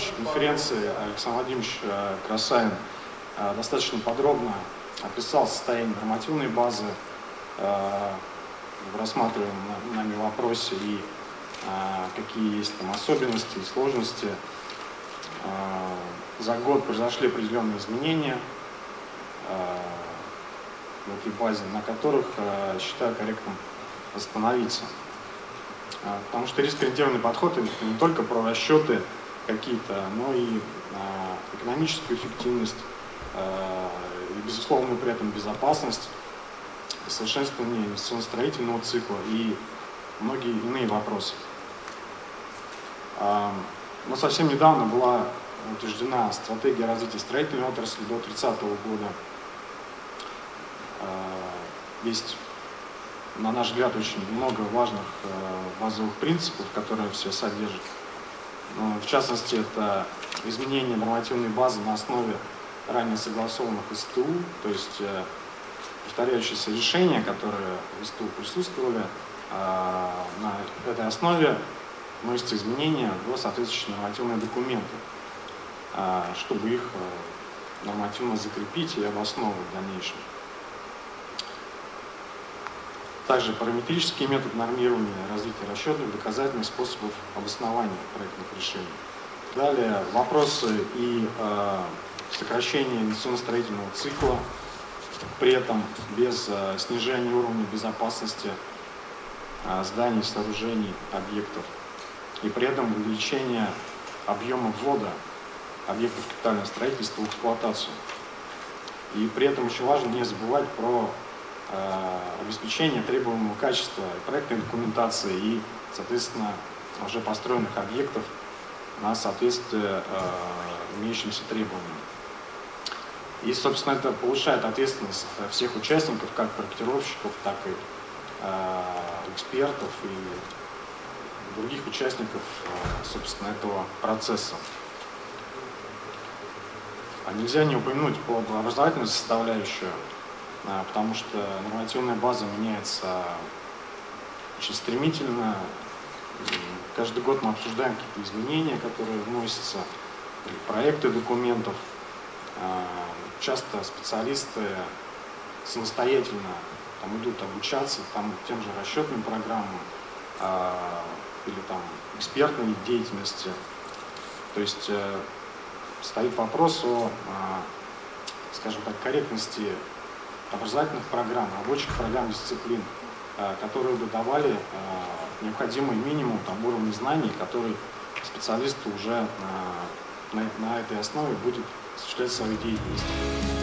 следующей конференции Александр Владимирович Красавин достаточно подробно описал состояние нормативной базы в рассматриваемом нами вопросе и какие есть там особенности и сложности. За год произошли определенные изменения в этой базе, на которых считаю корректным остановиться. Потому что рискоориентированный подход — это не только про расчеты какие-то, но и экономическую эффективность, и безусловно при этом безопасность, совершенствование инвестиционно-строительного цикла и многие иные вопросы. Но совсем недавно была утверждена стратегия развития строительной отрасли до 30 года. Есть, на наш взгляд, очень много важных базовых принципов, которые все содержат. В частности, это изменение нормативной базы на основе ранее согласованных СТУ, то есть повторяющиеся решения, которые в СТУ присутствовали, на этой основе вносятся изменения в соответствующие нормативные документы, чтобы их нормативно закрепить и обосновывать в дальнейшем. Также параметрический метод нормирования, развития расчетных доказательных способов обоснования проектных решений. Далее вопросы и сокращение инвестиционно-строительного цикла, при этом без снижения уровня безопасности зданий, сооружений, объектов, и при этом увеличение объема ввода объектов капитального строительства в эксплуатацию. И при этом очень важно не забывать про обеспечение требуемого качества проектной документации и, соответственно, уже построенных объектов на соответствие имеющимся требованиям. И, собственно, это повышает ответственность всех участников, как проектировщиков, так и экспертов и других участников, собственно, этого процесса. Нельзя не упомянуть по образовательную составляющую, потому что нормативная база меняется очень стремительно. Каждый год мы обсуждаем какие-то изменения, которые вносятся, проекты документов. Часто специалисты самостоятельно идут обучаться тем же расчетным программам или экспертной деятельности. То есть стоит вопрос о, скажем так, корректности образовательных программ, рабочих программ, дисциплин, которые бы давали необходимый минимум уровня знаний, который специалист уже на этой основе будет осуществлять свою деятельность.